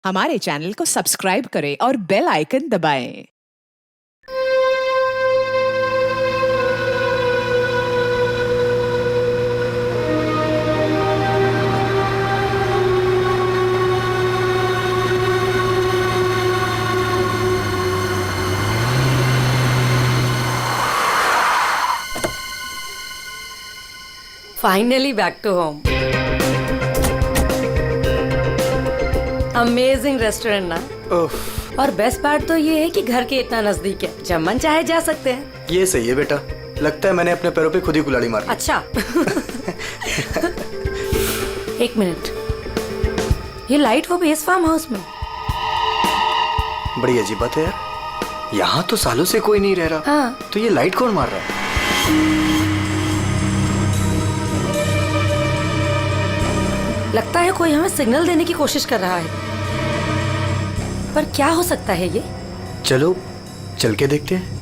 हमारे चैनल को सब्सक्राइब करें और बेल आइकन दबाएं। Finally back to home. Amazing restaurant ना। और बेस्ट पार्ट तो ये है कि घर के इतना नजदीक है, जब मन चाहे जा सकते हैं। ये सही है बेटा, लगता है मैंने अपने पैरों पे खुद ही कुल्हाड़ी मारी। अच्छा। एक मिनट, ये लाइट वो भी इस फार्म हाउस में? बड़ी अजीब बात है यार, यहाँ तो सालों से कोई नहीं रह रहा। हाँ। तो ये लाइट कौन मार रहा है? लगता है कोई हमें सिग्नल देने की कोशिश कर रहा है, पर क्या हो सकता है ये? चलो चल के देखते हैं।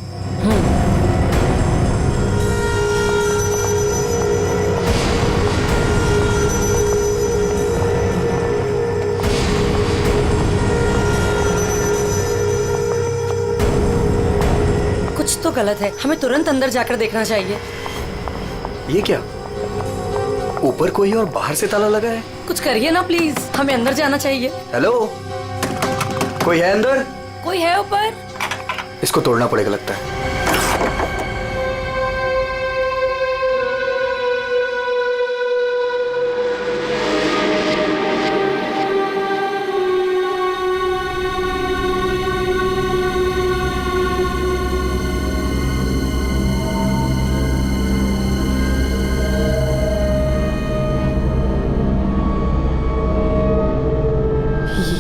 कुछ तो गलत है, हमें तुरंत अंदर जाकर देखना चाहिए। ये क्या, ऊपर कोई और बाहर से ताला लगा है? कुछ करिए ना प्लीज, हमें अंदर जाना चाहिए। हेलो, कोई है अंदर? कोई है ऊपर? इसको तोड़ना पड़ेगा लगता है।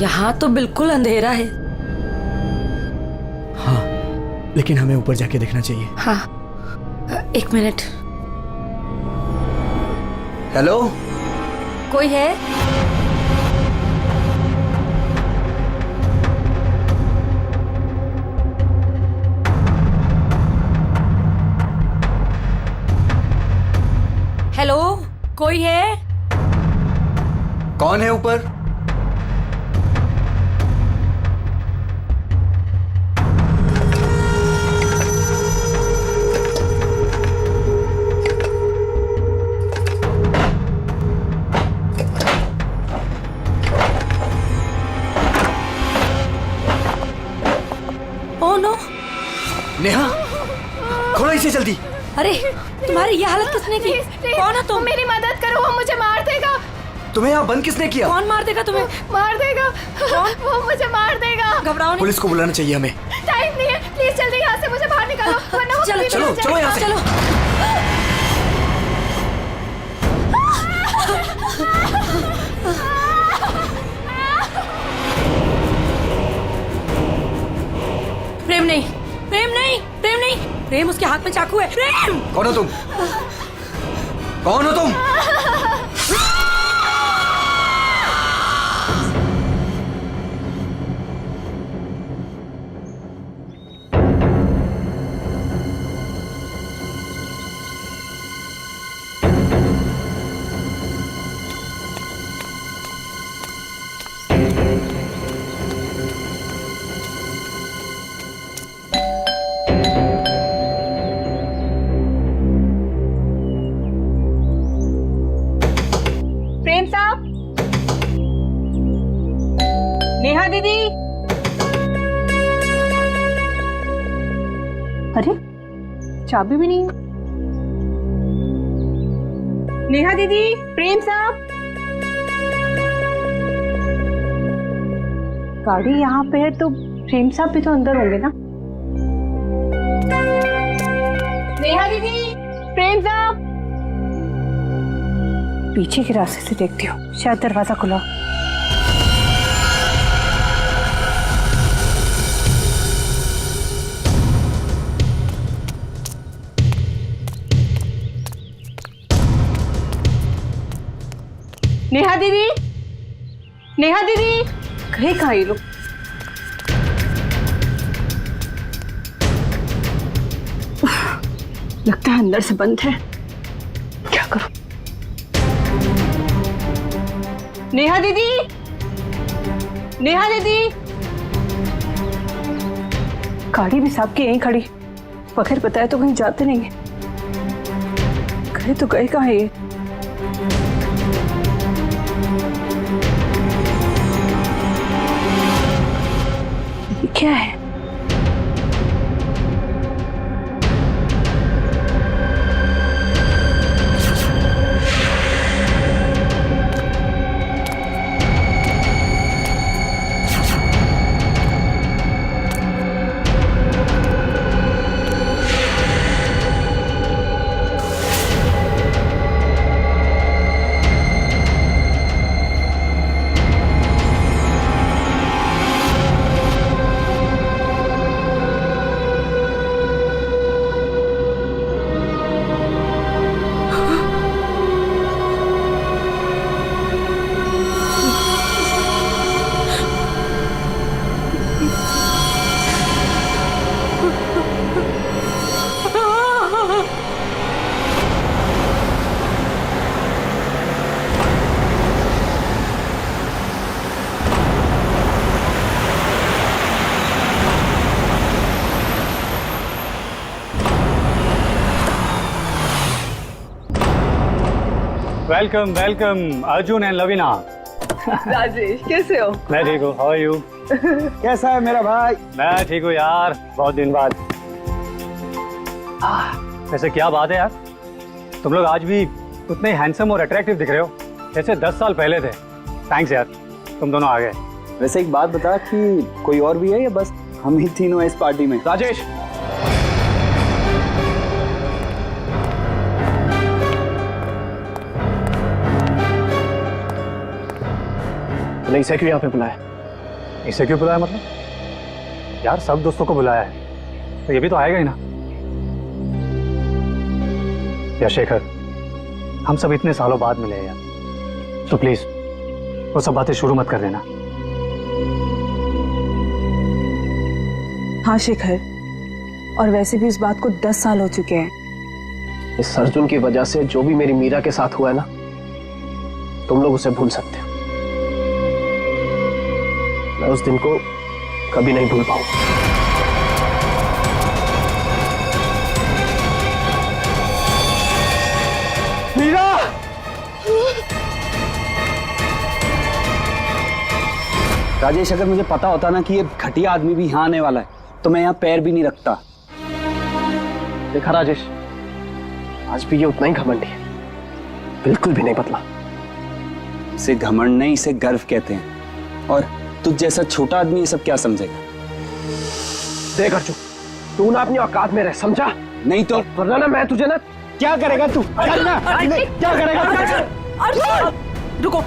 यहाँ तो बिल्कुल अंधेरा है। हाँ, लेकिन हमें ऊपर जाके देखना चाहिए। हाँ, एक मिनट। हेलो, कोई है? हेलो, कोई है? कौन है ऊपर? Oh no! नेहा, खोलो इसे जल्दी। अरे, तुम्हारी ये हालत किसने की? कौन हो तुम? मेरी मदद करो, वो मुझे मार देगा। तुम्हें यहाँ बंद किसने किया? कौन मार देगा तुम्हें? मार देगा। कौन? वो मुझे मार देगा। घबराओ नहीं। पुलिस को बुलाना चाहिए हमें। टाइम नहीं है, प्लीज जल्दी यहाँ से मुझे बाहर निकालो, वरना वो चलो, कभी चलो, नहीं चलो यहाँ से। चलो। प्रेम नहीं, प्रेम नहीं, प्रेम नहीं, प्रेम उसके हाथ में चाकू है। प्रेम! कौन हो तुम? कौन हो तुम? प्रेम साहब, नेहा दीदी। अरे, चाबी भी नहीं है। नेहा दीदी, प्रेम साहब। गाड़ी यहाँ पे है तो प्रेम साहब भी तो अंदर होंगे ना। नेहा दीदी, प्रेम साहब। पीछे के रास्ते से देखती हूँ, शायद दरवाजा खुला। नेहा दीदी, नेहा दीदी, गए कहाँ ये लोग? लगता है अंदर से बंद है। क्या करूं? नेहा दीदी, नेहा दीदी। गाड़ी भी साहब की यहीं खड़ी, बगैर बताए तो कहीं जाते नहीं है। गए तो गए कहाँ ये? क्या है? Welcome welcome Arjun and Lavina. Rajesh कैसे हो? मैं ठीक हूँ, हाउ आर यू? कैसा है मेरा भाई? मैं ठीक हूँ यार, बहुत दिन बाद। वैसे क्या बात है यार, तुम लोग आज भी उतने हैंडसम और अट्रैक्टिव दिख रहे हो जैसे 10 साल पहले थे। थैंक्स यार, तुम दोनों आ गए। वैसे एक बात बता कि कोई और भी है या बस हम ही तीनों हैं इस पार्टी में? राजेश, नहीं, इसे क्यों यहाँ पे बुलाया? इसे क्यों बुलाया मतलब? यार सब दोस्तों को बुलाया है तो ये भी तो आएगा ही ना। या शेखर, हम सब इतने सालों बाद मिले हैं यार, तो प्लीज वो सब बातें शुरू मत कर देना। हाँ शेखर, और वैसे भी इस बात को 10 साल हो चुके हैं। इस अर्जुन की वजह से जो भी मेरी मीरा के साथ हुआ है ना, तुम लोग उसे भूल सकते हो। मैं उस दिन को कभी नहीं भूल पाऊंगा। मीरा! राजेश, अगर मुझे पता होता ना कि ये घटिया आदमी भी यहाँ आने वाला है तो मैं यहाँ पैर भी नहीं रखता। देखा राजेश, आज भी ये उतना ही घमंडी है, बिल्कुल भी नहीं बदला। इसे घमंड नहीं, इसे गर्व कहते हैं। और तुझ जैसा छोटा आदमी ये सब क्या समझेगा? देख अर्जुन, तू ना अपनी औकात में रह, समझा? नहीं तो वरना ना मैं तुझे ना क्या करेगा तू? क्या करेगा? रुको,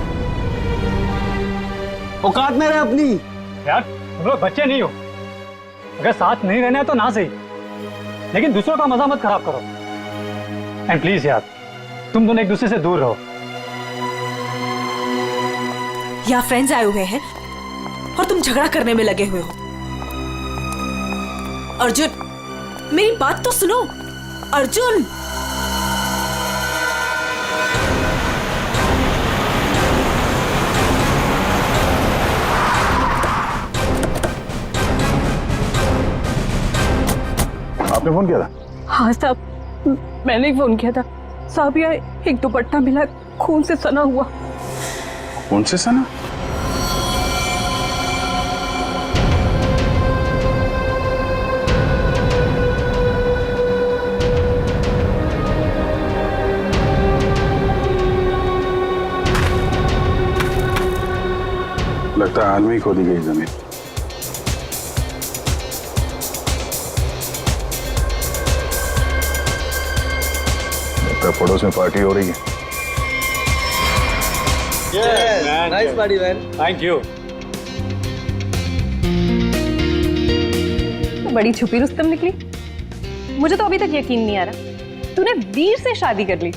औकात में रह अपनी। यार तुम लोग बच्चे नहीं हो, अगर साथ नहीं रहना है तो ना सही, लेकिन दूसरों का मजा मत खराब करो। एंड प्लीज यार, तुम दोनों एक दूसरे से दूर रहो। यहाँ फ्रेंड्स आए हुए हैं और तुम झगड़ा करने में लगे हुए हो। अर्जुन, मेरी बात तो सुनो। अर्जुन, आपने फोन किया था? हाँ साहब, मैंने ही फोन किया था। साहब यार, एक दुपट्टा मिला, खून से सना हुआ। कौन से सना? लगता है हाल में ही खोदी गई जमीन। लगता है पड़ोस में पार्टी हो रही है। Nice party man. Thank you. तो बड़ी छुपी रुस्तम निकली। मुझे तो अभी तक यकीन नहीं आ रहा तूने वीर से शादी कर ली।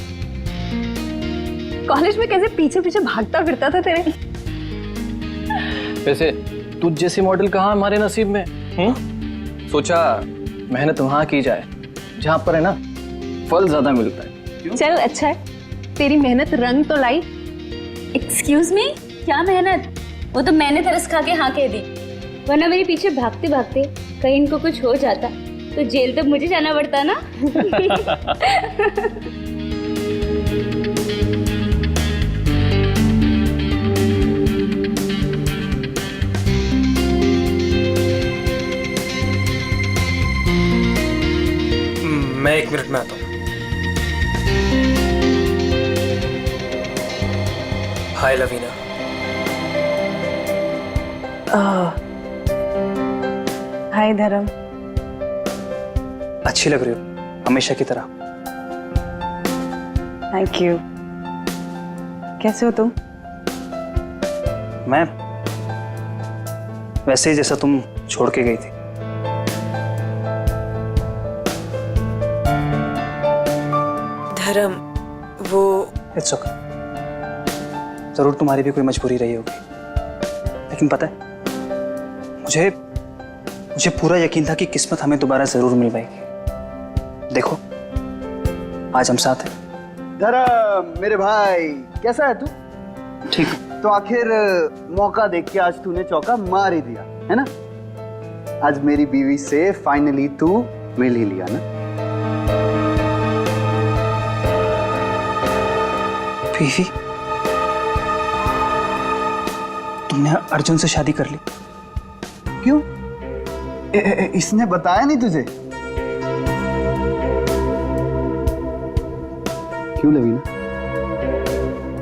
कॉलेज में कैसे पीछे पीछे भागता फिरता था तेरे। वैसे तुझ जैसी मॉडल कहाँ हमारे नसीब में? सोचा मेहनत वहाँ की जाए जहाँ पर है ना फल ज्यादा मिलता है। चल अच्छा है, तेरी मेहनत रंग तो लाई। एक्सक्यूज मी, क्या मेहनत? वो तो मैंने तरस खा के हाँ कह दी, वरना मेरे पीछे भागते भागते कहीं इनको कुछ हो जाता तो जेल तक मुझे जाना पड़ता ना। मैं 1 मिनट में आता हूँ। हाय लवीना। हाय धर्म। अच्छी लग रही हो हमेशा की तरह। Thank you. कैसे हो तुम? मैं वैसे ही जैसा तुम छोड़ के गई थी। धर्म, वो इट्स ओके। जरूर तुम्हारी भी कोई मजबूरी रही होगी, लेकिन पता है मुझे पूरा यकीन था कि किस्मत हमें दोबारा जरूर मिल पाएगी। देखो आज हम साथ हैं। धर्म मेरे भाई, कैसा है तू? ठीक। तो आखिर मौका देख के आज तूने चौका मार ही दिया है ना। आज मेरी बीवी से फाइनली तू मिल ही लिया ना। बीवी? तुमने अर्जुन से शादी कर ली? क्यों? इसने बताया नहीं तुझे? क्यों लवीना,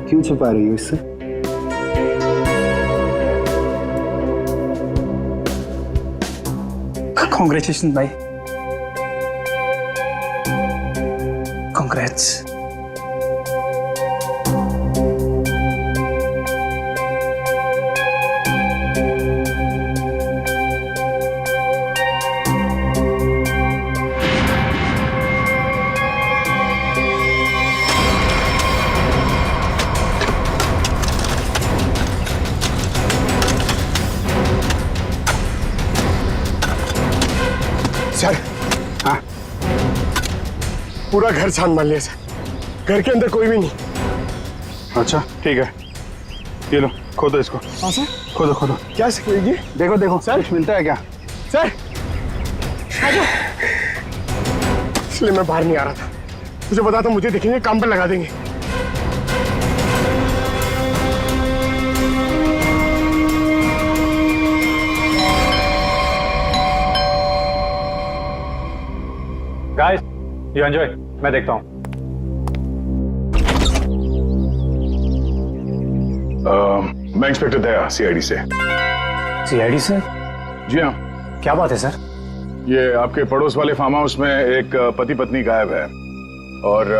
क्यों छुपा रही हो इससे? कॉन्ग्रेचुलेशन भाई। कॉन्ग्रेट्स। सर, हाँ, पूरा घर छान मार लिया सर। घर के अंदर कोई भी नहीं। अच्छा ठीक है, ये लो खोदो इसको। हाँ सर। खोदो खोदो। क्या सर? ये देखो देखो सर। कुछ मिलता है क्या? सर, इसलिए मैं बाहर नहीं आ रहा था। मुझे पता था मुझे देखेंगे काम पर लगा देंगे। गाइस यू एंजॉय, मैं देखता हूँ। मैं इंस्पेक्टर दया, सीआईडी से। सीआईडी से? जी हाँ। क्या बात है सर? ये आपके पड़ोस वाले फार्म हाउस में एक पति पत्नी गायब है और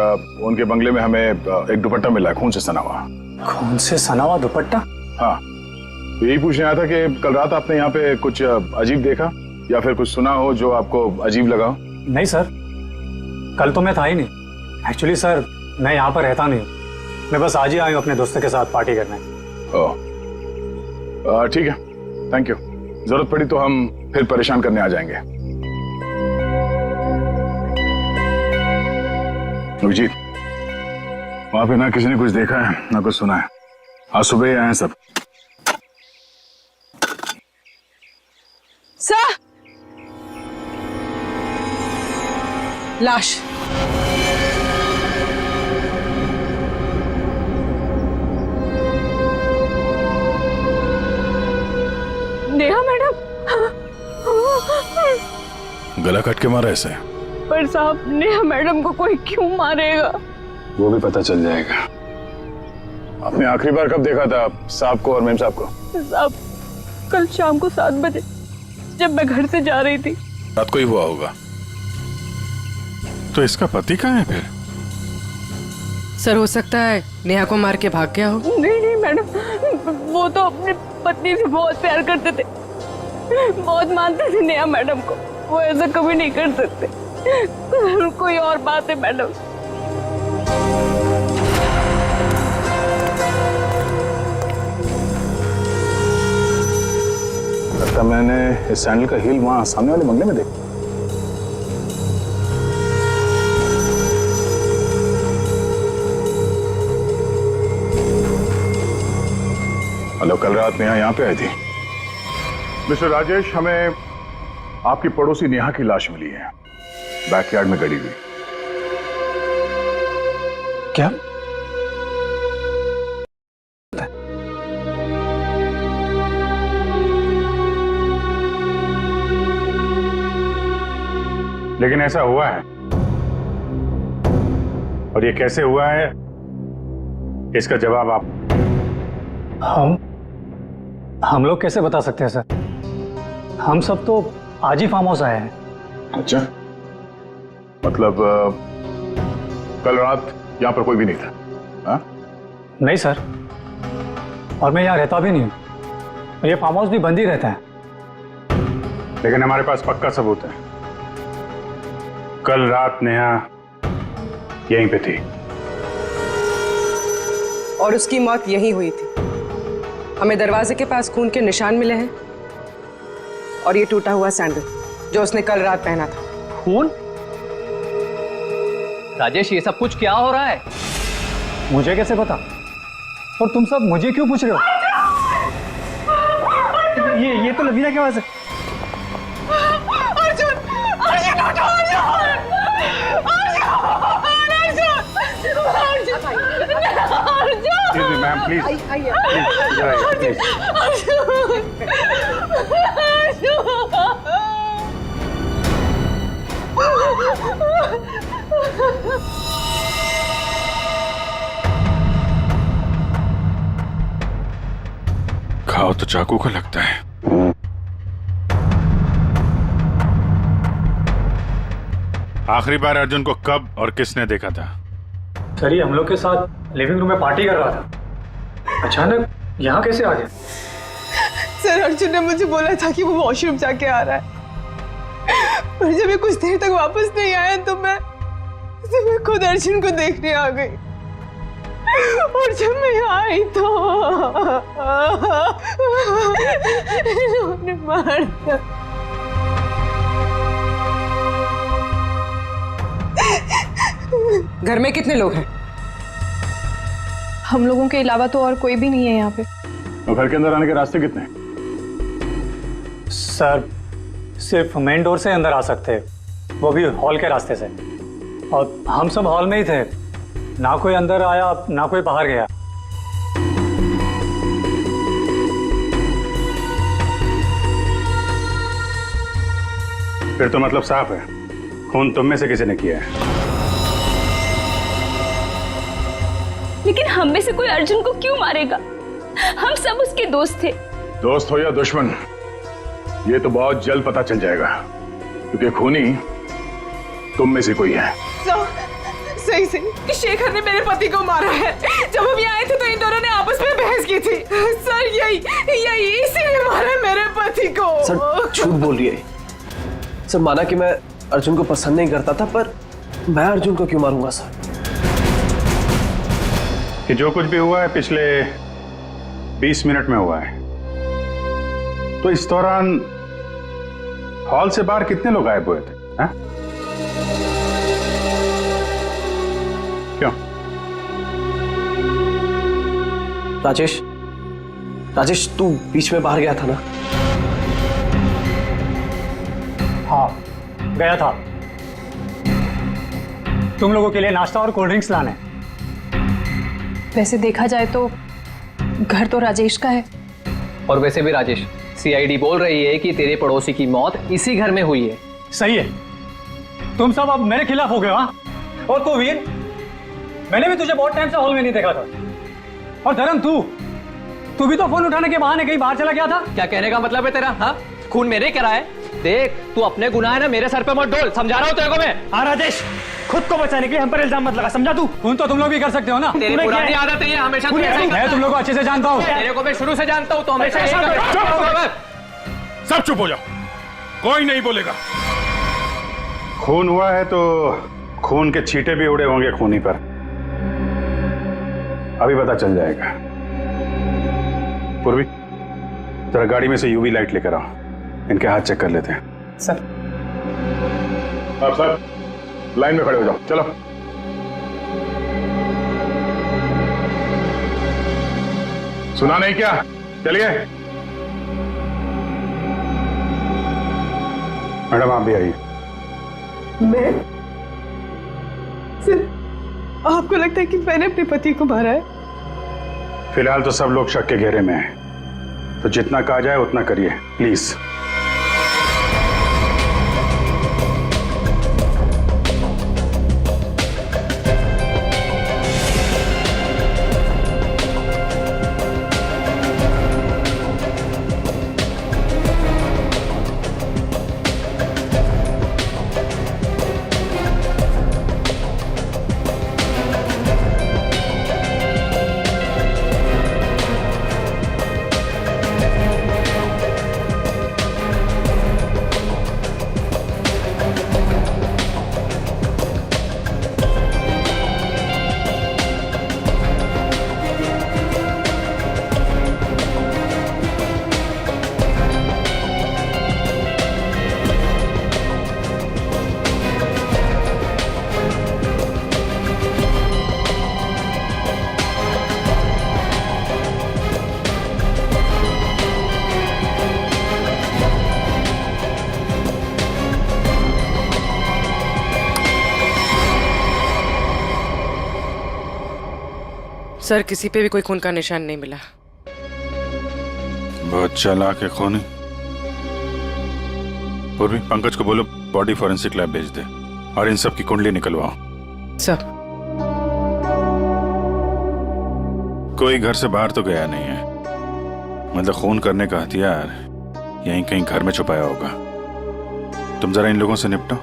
उनके बंगले में हमें एक दुपट्टा मिला है खून से सना हुआ। खून से सना हुआ दुपट्टा? हाँ, तो यही पूछने आया था कि कल रात आपने यहाँ पे कुछ अजीब देखा या फिर कुछ सुना हो जो आपको अजीब लगा हो? नहीं सर, कल तो मैं था ही नहीं। एक्चुअली सर मैं यहाँ पर रहता नहीं, मैं बस आज ही आया हूँ अपने दोस्तों के साथ पार्टी करने। ओह ठीक है, थैंक यू। जरूरत पड़ी तो हम फिर परेशान करने आ जाएंगे। अभिजीत, वहां पे ना किसी ने कुछ देखा है ना कुछ सुना है। आज सुबह ही आए हैं सब। सर, लाश। नेहा मैडम। गला काट के मारा ऐसे? पर साहब, नेहा मैडम को कोई क्यों मारेगा? वो भी पता चल जाएगा। आपने आखिरी बार कब देखा था साहब को और मेम साहब को? साहब, कल शाम को 7 बजे जब मैं घर से जा रही थी। रात को ही हुआ होगा। तो इसका पति कहाँ है फिर? सर, हो सकता है नेहा को मार के भाग गया हो। नहीं नहीं मैडम, वो तो अपनी पत्नी से बहुत प्यार करते थे, बहुत मानते थे नेहा मैडम को। वो ऐसा कभी नहीं कर सकते। कोई और बात है मैडम। लगता मैंने इस सैंडल का हील वहां सामने वाले बंगले में देखा। मतलब कल रात नेहा यहाँ पे आई थी? मिस्टर राजेश, हमें आपकी पड़ोसी नेहा की लाश मिली है, बैकयार्ड में गड़ी हुई। क्या? लेकिन ऐसा हुआ है, और ये कैसे हुआ है इसका जवाब आप। हम लोग कैसे बता सकते हैं सर? हम सब तो आज ही फार्म हाउस आए हैं। अच्छा, मतलब कल रात यहाँ पर कोई भी नहीं था? हाँ? नहीं सर, और मैं यहाँ रहता भी नहीं हूँ। ये फार्म हाउस भी बंद ही रहता है। लेकिन हमारे पास पक्का सबूत है, कल रात नेहा यहीं पे थी। और उसकी मौत यहीं हुई थी। हमें दरवाजे के पास खून के निशान मिले हैं और ये टूटा हुआ सैंडल जो उसने कल रात पहना था। खून? राजेश, ये सब कुछ क्या हो रहा है? मुझे कैसे पता? और तुम सब मुझे क्यों पूछ रहे हो? ये तो लवीना की आवाज है। मैम प्लीज, खाओ तो चाकू का लगता है। आखिरी बार अर्जुन को कब और किसने देखा था? सर, ये हम लोग के साथ लिविंग रूम में पार्टी कर रहा था। अचानक यहाँ कैसे आ गया? सर, अर्जुन ने मुझे बोला था कि वो वॉशरूम जाके आ रहा है, पर जब मैं कुछ देर तक वापस नहीं आया तो मैं खुद अर्जुन को देखने आ गई। और जब मैं आई तो इन्होंने मार दिया। घर में कितने लोग हैं? हम लोगों के अलावा तो और कोई भी नहीं है यहाँ पे। और घर के अंदर आने के रास्ते कितने हैं? सर, सिर्फ मेन डोर से अंदर आ सकते हैं, वो भी हॉल के रास्ते से। और हम सब हॉल में ही थे, ना कोई अंदर आया ना कोई बाहर गया। फिर तो मतलब साफ है, खून तुम में से किसी ने किया है। लेकिन हम में से कोई अर्जुन को क्यों मारेगा? हम सब उसके दोस्त थे। दोस्त हो या दुश्मन, ये तो बहुत जल्द पता चल जाएगा, क्योंकि खूनी तुम में से कोई है। सही सही, शेखर ने मेरे पति को मारा है। जब हम यहाँ आए थे तो इन दोनों ने आपस में बहस की थी। सर, यही इसीलिए मारा मेरे पति को। सर, झूठ बोल रही है। सर, माना कि मैं अर्जुन को पसंद नहीं करता था, पर मैं अर्जुन को क्यों मारूंगा सर? कि जो कुछ भी हुआ है पिछले 20 मिनट में हुआ है, तो इस दौरान हॉल से बाहर कितने लोग गायब हुए थे? हा? क्यों? राजेश, तू बीच में बाहर गया था ना? हाँ, गया था तुम लोगों के लिए नाश्ता और कोल्ड ड्रिंक्स लाने। वैसे देखा जाए तो घर तो राजेश का है। और वैसे भी राजेश, सीआईडी बोल रही है कि तेरे पड़ोसी की मौत इसी घर में हुई है। सही है, तुम सब अब मेरे खिलाफ हो गए। हाँ, और तो वीर, मैंने भी तुझे बहुत टाइम से हॉल में नहीं देखा था। और धर्म, तू भी तो फोन उठाने के बहाने कहीं बाहर चला गया था। क्या कहने का मतलब है तेरा? हाँ, खून मेरे करा है। देख, तू अपने गुनाह है ना मेरे सर पे मत डोल, समझा रहा हूँ तेरे को मैं। हाँ राजेश, खुद को बचाने के लिए हम पर इल्जाम मत लगा, समझा तू? खून तो तुम लोग भी कर सकते हो ना। तेरी पुरानी आदत है ये, हमेशा तू ऐसा ही मैं तुम लोग को अच्छे से जानता हूँ। तेरे को मैं शुरू से जानता हूँ, तो हमेशा ऐसा सब चुप हो जाओ, कोई नहीं बोलेगा। खून हुआ है तो खून के छींटे भी उड़े होंगे खूनी पर, अभी पता चल जाएगा। पूर्वी, जरा गाड़ी में से यूवी लाइट लेकर आओ, इनके हाथ चेक कर लेते हैं। सर। आप सर लाइन में खड़े हो जाओ, चलो। सुना नहीं क्या? चलिए मैडम, आप भी आइए। मैं सिर्फ आपको लगता है कि मैंने अपने पति को मारा है? फिलहाल तो सब लोग शक के घेरे में हैं, तो जितना कहा जाए उतना करिए प्लीज। सर, किसी पे भी कोई खून का निशान नहीं मिला। बहुत चालाक है खूनी। पूर्वी, पंकज को बोलो बॉडी फॉरेंसिक लैब भेज दे और इन सब की कुंडली निकलवाओ। सर। कोई घर से बाहर तो गया नहीं है, मतलब खून करने का हथियार यहीं कहीं घर में छुपाया होगा। तुम जरा इन लोगों से निपटो,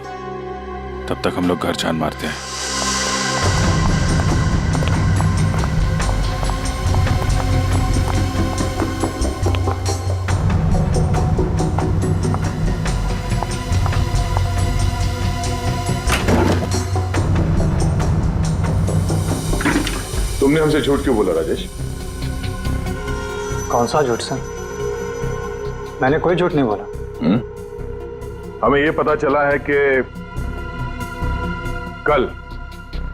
तब तक हम लोग घर छान मारते हैं। तुमने हमसे झूठ क्यों बोला राजेश? कौन सा झूठ सर? मैंने कोई झूठ नहीं बोला। हमें ये पता चला है कि कल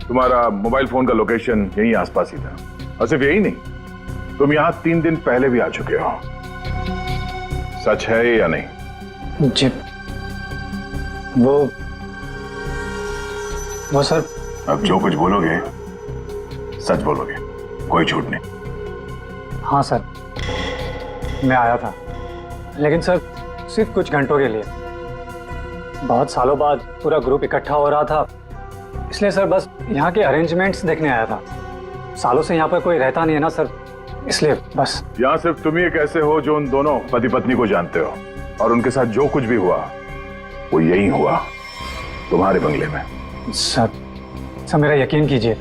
तुम्हारा मोबाइल फोन का लोकेशन यहीं आसपास ही था, और सिर्फ यही नहीं, तुम यहां 3 दिन पहले भी आ चुके हो। सच है या नहीं? जी, वो सर। अब जो कुछ बोलोगे सच बोलोगे, कोई झूठ नहीं। हाँ सर, मैं आया था, लेकिन सर सिर्फ कुछ घंटों के लिए। बहुत सालों बाद पूरा ग्रुप इकट्ठा हो रहा था, इसलिए सर बस यहाँ के अरेंजमेंट्स देखने आया था। सालों से यहाँ पर कोई रहता नहीं है ना सर, इसलिए बस। यहाँ सिर्फ तुम ही कैसे हो जो उन दोनों पति पत्नी को जानते हो, और उनके साथ जो कुछ भी हुआ वो यही हुआ, तुम्हारे बंगले में। सर मेरा यकीन कीजिए,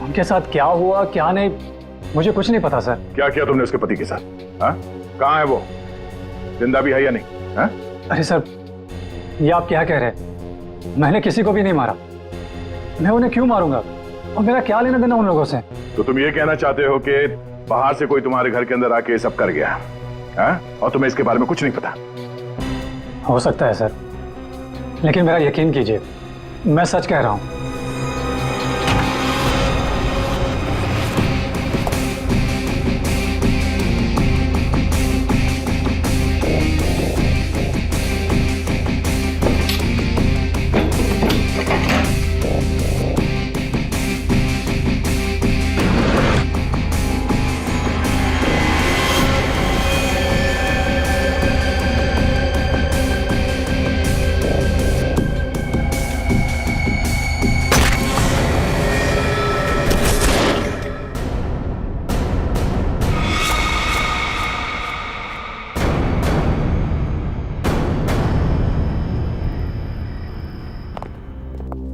उनके साथ क्या हुआ क्या नहीं मुझे कुछ नहीं पता सर। क्या किया तुमने उसके पति के साथ? कहाँ है वो? जिंदा भी है या नहीं? हा? अरे सर, ये आप क्या कह रहे हैं? मैंने किसी को भी नहीं मारा। मैं उन्हें क्यों मारूंगा, और मेरा क्या लेना देना उन लोगों से? तो तुम ये कहना चाहते हो कि बाहर से कोई तुम्हारे घर के अंदर आके ये सब कर गया, और तुम्हें इसके बारे में कुछ नहीं पता? हो सकता है सर, लेकिन मेरा यकीन कीजिए, मैं सच कह रहा हूं।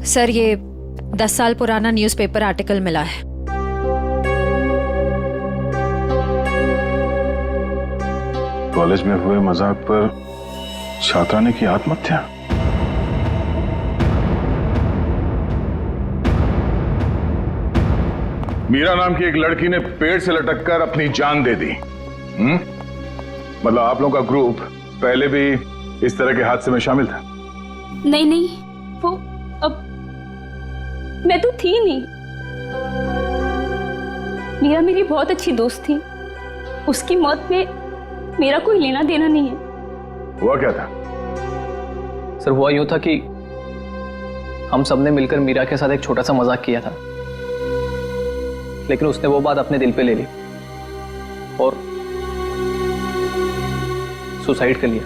सर, ये 10 साल पुराना न्यूज़पेपर आर्टिकल मिला है। कॉलेज में हुए मजाक पर छात्रा ने की आत्महत्या। मीरा नाम की एक लड़की ने पेड़ से लटककर अपनी जान दे दी। मतलब आप लोगों का ग्रुप पहले भी इस तरह के हादसे में शामिल था? नहीं नहीं, वो अब मैं तो थी नहीं। मीरा मेरी बहुत अच्छी दोस्त थी, उसकी मौत में मेरा कोई लेना देना नहीं है। हुआ क्या था? सर हुआ यूं था कि हम सबने मिलकर मीरा के साथ एक छोटा सा मजाक किया था, लेकिन उसने वो बात अपने दिल पे ले ली और सुसाइड कर लिया।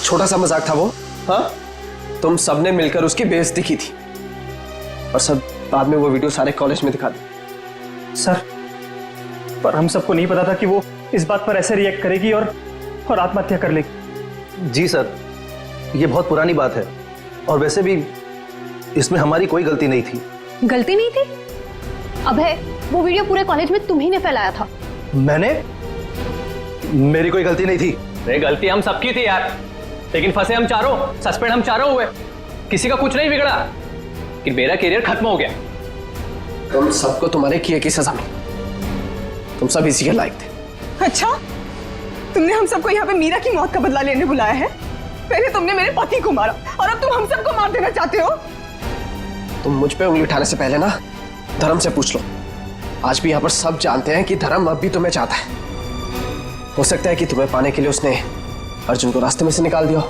छोटा सा मजाक था वो? हाँ, तुम सबने मिलकर उसकी बेइज्जती की थी और सब बाद में वो वीडियो सारे कॉलेज में दिखा दी। सर, पर हम सबको नहीं पता था कि वो इस बात पर ऐसे रिएक्ट करेगी और आत्महत्या कर लेगी। जी सर, ये बहुत पुरानी बात है और वैसे भी इसमें हमारी कोई गलती नहीं थी। गलती नहीं थी? अबे, वो वीडियो पूरे कॉलेज में तुम्ही ने फैलाया था। मैंने? मेरी कोई गलती नहीं थी। अरे गलती हम सबकी थी यार, लेकिन फंसे हम चारों, सस्पेंड हम चारों हुए। किसी का कुछ नहीं बिगड़ा, कि मेरा करियर खत्म हो गया। तुम सबको तुम्हारे किए की सजा मिली। तुम सब इसी के लायक थे। अच्छा, तुमने हम सबको यहाँ पे मीरा की मौत का बदला लेने बुलाया है? पहले तुमने मेरे पति को मारा और अब तुम हम सबको मार देना चाहते हो? तुम मुझ पे उंगली उठाने से पहले ना धर्म से पूछ लो। आज भी यहाँ पर सब जानते हैं कि धर्म अब भी तुम्हें चाहता है। हो सकता है कि तुम्हें पाने के लिए उसने अर्जुन को रास्ते में से निकाल दिया।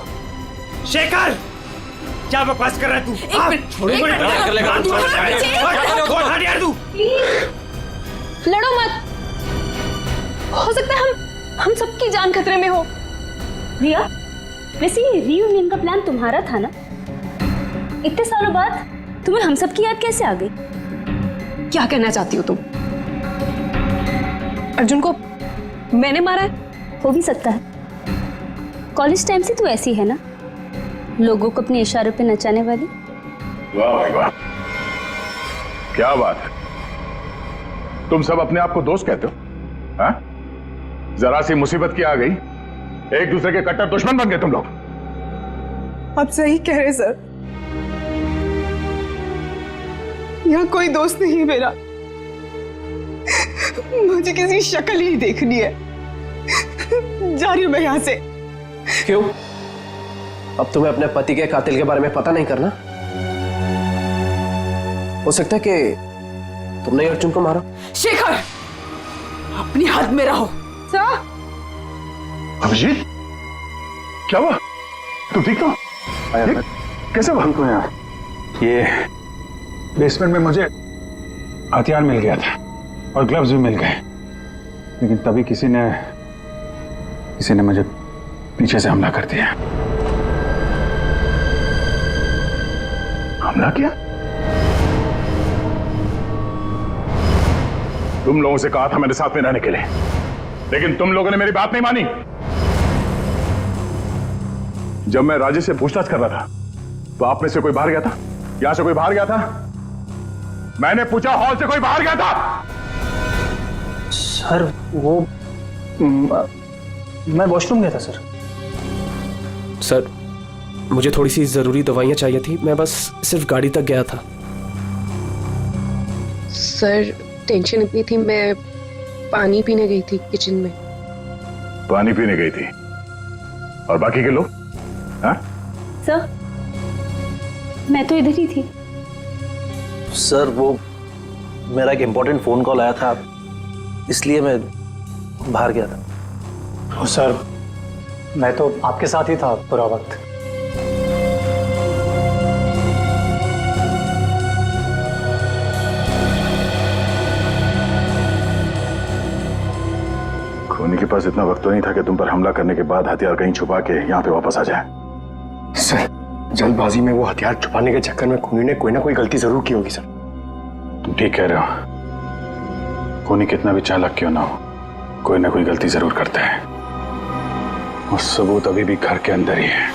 शेखर, क्या बकवास कर रहा है तू? लड़ो मत। हो सकता है हम सबकी जान खतरे में हो। रिया, वैसे ये रीयूनियन का प्लान तुम्हारा था ना? इतने सालों बाद तुम्हें हम सब की याद कैसे आ गई? क्या कहना चाहती हो तुम? अर्जुन को मैंने मारा है? हो भी सकता है। कॉलेज टाइम से तू ऐसी है ना, लोगों को अपने इशारों पे नचाने वाली। वाह भाई वाह, क्या बात है। तुम सब अपने आप को दोस्त कहते हो? हाँ? जरा सी मुसीबत की आ गई, एक दूसरे के कट्टर दुश्मन बन गए तुम लोग। आप सही कह रहे सर, यहाँ कोई दोस्त नहीं है मेरा। मुझे किसी शक्ल ही देखनी है। जा रही हूं मैं यहाँ से। क्यों? अब तुम्हें अपने पति के कातिल के बारे में पता नहीं करना? हो सकता है कि तुमने अर्जुन को मारा। शेखर, अपनी हद में रहो। सर, अभिजीत, क्या हुआ? तुम ठीक हो? कैसे हुआ? हमको यार ये बेसमेंट में मुझे हथियार मिल गया था और ग्लव्स भी मिल गए, लेकिन तभी किसी ने मुझे पीछे से हमला कर दिया। हमला किया? तुम लोगों से कहा था मेरे साथ में रहने के लिए, लेकिन तुम लोगों ने मेरी बात नहीं मानी। जब मैं राजेश से पूछताछ कर रहा था तो आप में से कोई बाहर गया था? यहां से कोई बाहर गया था? मैंने पूछा, हॉल से कोई बाहर गया था? सर वो मैं वॉशरूम गया था सर। सर, मुझे थोड़ी सी जरूरी दवाइयां चाहिए थी, मैं बस सिर्फ गाड़ी तक गया था। सर, टेंशन इतनी थी, मैं पानी पीने गई थी किचन में। पानी पीने गई थी? और बाकी के लोग? हाँ? सर, मैं तो इधर ही थी। सर, वो मेरा एक इंपॉर्टेंट फोन कॉल आया था, इसलिए मैं बाहर गया था। ओ सर, मैं तो आपके साथ ही था पूरा वक्त। खूनी के पास इतना वक्त तो नहीं था कि तुम पर हमला करने के बाद हथियार कहीं छुपा के यहाँ पे वापस आ जाए। सर, जल्दबाजी में वो हथियार छुपाने के चक्कर में खूनी ने कोई ना कोई गलती जरूर की होगी सर। तुम ठीक कह रहे हो, खूनी कितना भी चालाक क्यों ना हो, कोई ना कोई गलती जरूर करता है, और सबूत अभी भी घर के अंदर ही है।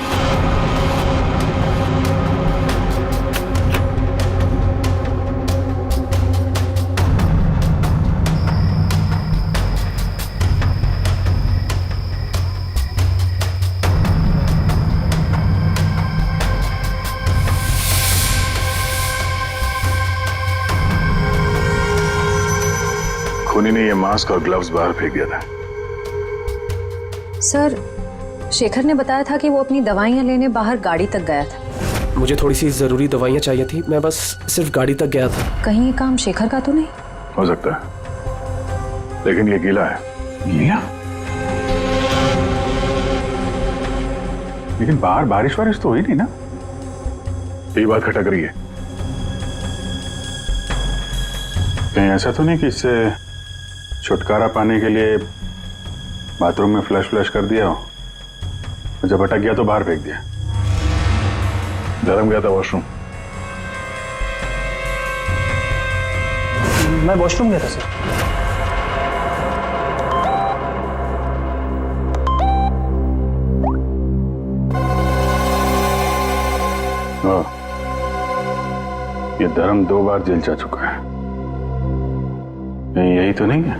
खूनी ने ये मास्क और ग्लव्स बाहर फेंक दिया था। सर, शेखर ने बताया था कि वो अपनी दवाइयाँ लेने बाहर गाड़ी तक गया था। मुझे थोड़ी सी जरूरी दवाइयां चाहिए थी, मैं बस सिर्फ गाड़ी तक गया था। कहीं ये काम शेखर का तो नहीं? हो सकता है, लेकिन ये गीला है। गीला? लेकिन बाहर बारिश वारिश तो हुई नहीं ना, ये बात खटक रही है। कहीं ऐसा तो नहीं कि इससे छुटकारा पाने के लिए बाथरूम में फ्लश कर दिया हो, जब अटक गया तो बाहर फेंक दिया। धर्म गया था वॉशरूम। मैं वॉशरूम गया था सर। ये धर्म 2 बार जेल जा चुका है, कहीं यही तो नहीं है?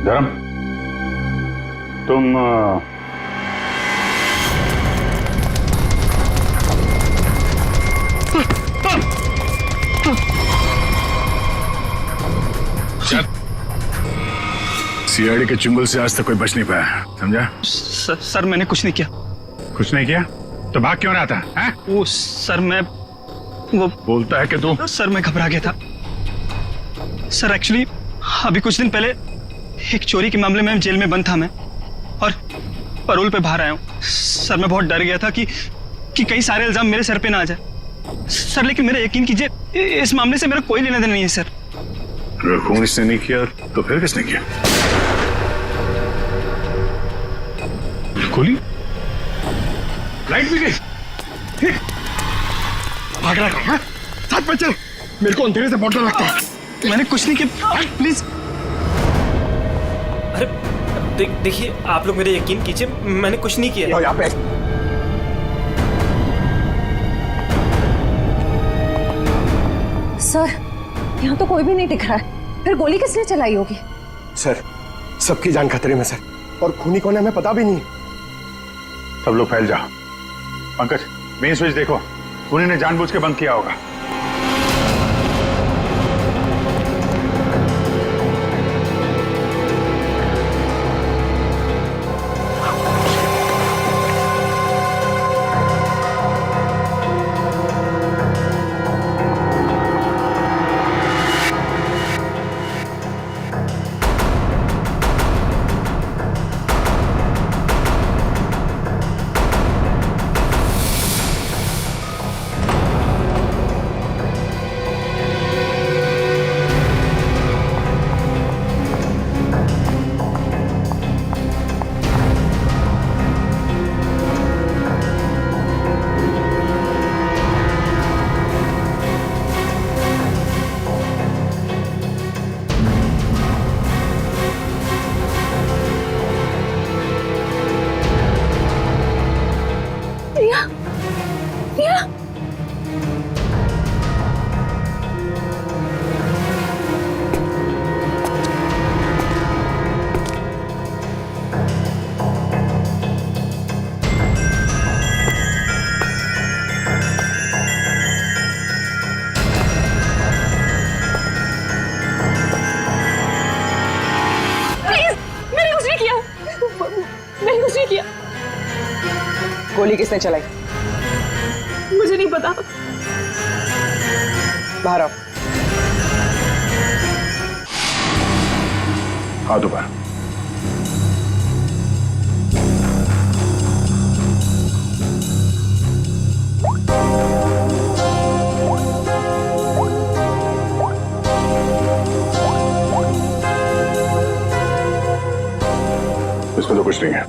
धर्म, तुम सीआईडी के चुंगल से आज तक कोई बच नहीं पाया, समझा? सर मैंने कुछ नहीं किया। कुछ नहीं किया तो भाग क्यों रहा था? हैं? वो सर मैं वो बोलता है कि तू। सर मैं घबरा गया था सर। एक्चुअली अभी कुछ दिन पहले एक चोरी के मामले में जेल में बंद था मैं, और पैरोल पे बाहर आया हूँ सर। मैं बहुत डर गया था कि कई सारे इल्जाम मेरे सर पे ना आ जाए सर। लेकिन मेरा यकीन कीजिए, इस मामले से मेरा कोई लेना देना नहीं है सर। अगर खून इसने नहीं किया तो फिर किसने किया? गोली? लाइट भी गई। भाग रहा है? साथ में चल, मेरे को अंधेरे से बहुत डर लगता है। मैंने कुछ नहीं किया, प्लीज। अरे देखिए, आप लोग मेरे यकीन कीजिए, मैंने कुछ नहीं किया। यहाँ पे सर, यहाँ तो कोई भी नहीं दिख रहा है, फिर गोली किसने चलाई होगी? सर, सबकी जान खतरे में सर, और खूनी कौन है हमें पता भी नहीं। सब लोग फैल जाओ। पंकज, मेन स्विच देखो, खूनी ने जानबूझ के बंद किया होगा। गोली किसने चलाई? मुझे नहीं पता। बाहर आओ। हाथ ऊपर। इसमें तो कुछ नहीं है।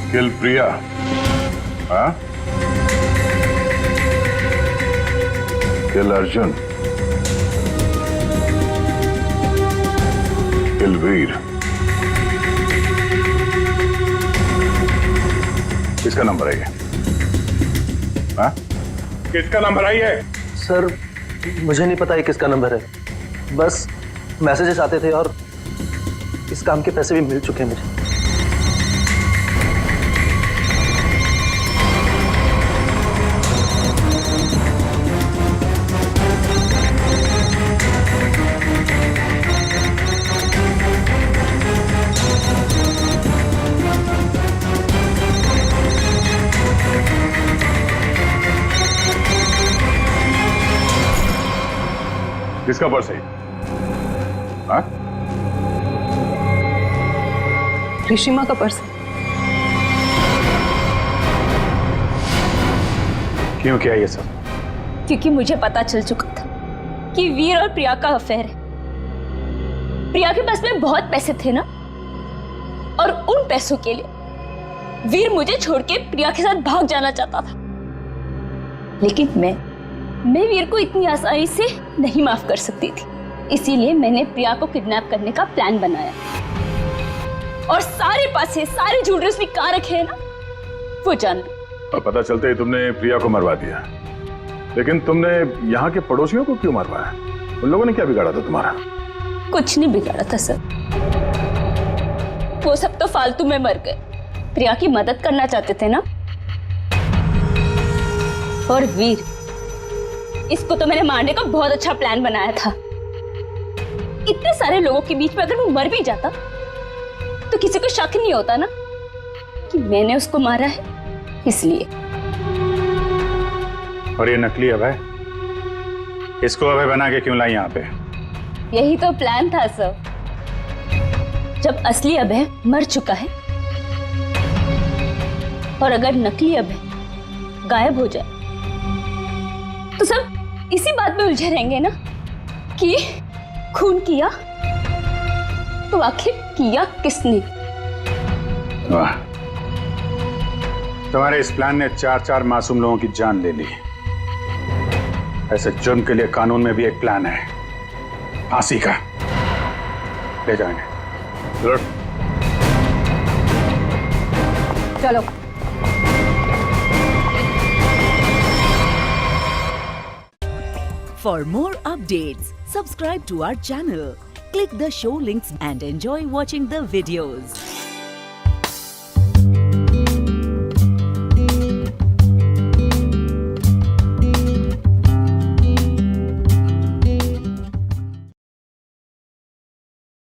किल प्रिया, हाँ? किल अर्जुन, किल वीर। किसका नंबर है ये? हाँ? किसका नंबर है ये? सर, मुझे नहीं पता ये किसका नंबर है, बस मैसेजेस आते थे और काम के पैसे भी मिल चुके हैं मुझे। किसका पर्स है? हाँ? ऋषिमा का पर्स। क्यों किया ये सब? क्योंकि मुझे पता चल चुका था कि वीर और प्रिया का अफेयर है। प्रिया के पास में बहुत पैसे थे ना, और उन पैसों के लिए वीर मुझे छोड़ के प्रिया के साथ भाग जाना चाहता था। लेकिन मैं वीर को इतनी आसानी से नहीं माफ कर सकती थी, इसीलिए मैंने प्रिया को किडनैप करने का प्लान बनाया। और सारे पैसे, सारे ज्वेलरी उसने कहाँ रखे हैं ना, वो जान लो। और पता चलते ही तुमने प्रिया को मरवा दिया, लेकिन तुमने यहाँ के पड़ोसियों को क्यों मरवाया? उन लोगों ने क्या बिगाड़ा था तुम्हारा? कुछ नहीं बिगाड़ा था सर, वो सब तो फालतू में मर गए। प्रिया की मदद करना चाहते थे ना। और वीर, इसको तो मैंने मारने का बहुत अच्छा प्लान बनाया था। इतने सारे लोगों के बीच में अगर वो मर भी जाता तो किसी को शक नहीं होता ना कि मैंने उसको मारा है, इसलिए। और ये नकली अभय, इसको अभय बना के क्यों लाई यहाँ पे? यही तो प्लान था सर। जब असली अभय मर चुका है और अगर नकली अभय गायब हो जाए तो सब इसी बात में उलझे रहेंगे ना कि खून किया तो आखिर किया किसने। वाह, तुम्हारे इस प्लान ने 4-4 मासूम लोगों की जान ले ली। ऐसे जुर्म के लिए कानून में भी एक प्लान है, फांसी का। ले जाएंगे। चलो। For more updates, subscribe to our channel, click the show links and enjoy watching the videos.